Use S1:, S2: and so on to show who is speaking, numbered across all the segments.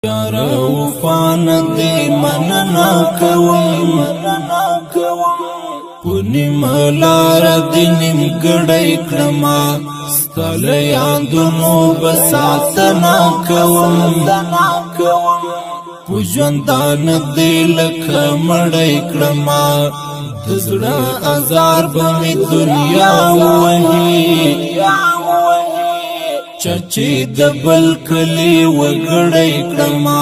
S1: یار وفان دی مننا کوم پونی ملار دی نیم گڑای کرما ستال یادونو بساتنا کوم پوجندان دی لکه مړی کرما دزړه ازار بمی دنیا وهی چچی دبل کلی وگڑی کرما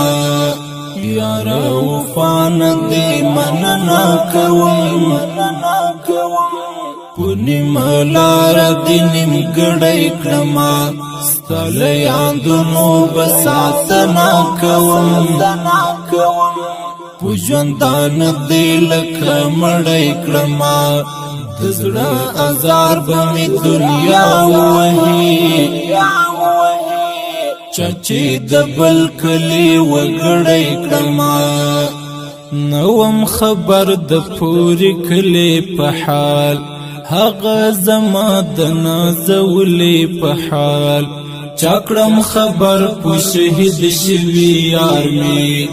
S1: یار وفان دی مننا کوم پونی ملار دی نیم گڑی کرما ستال یادونو بساتنا کوم پوجندان دی لکه مړی کرما دزړه ازار بمی دنیا وهی چچی دبل کلی وگڑی کرما نوم خبر د پوری کلی په حال هغه زما د نازولی په حال چاکړم خبر په شهید شوی یار می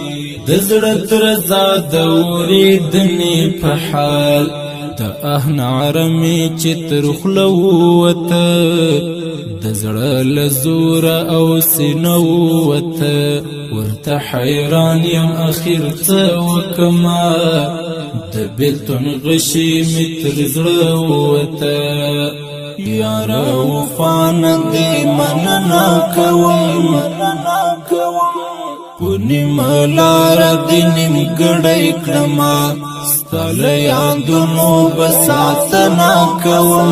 S1: دزړه تر زاد اوریدنی په حال د اهنارمی چتر خلوته دزړه لزور او سینوته ورته حیران یم اخر څه وکما د بیلتون غشی متر زړه وته یار وفان دی مننا کوم پونی ملار دی نیم گڑای کرما ستال یادونو بساتنا کوم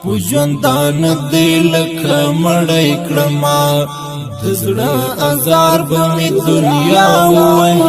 S1: پوجندان دی لکه مړی کرما دزړه ازار بمی دنیا وهی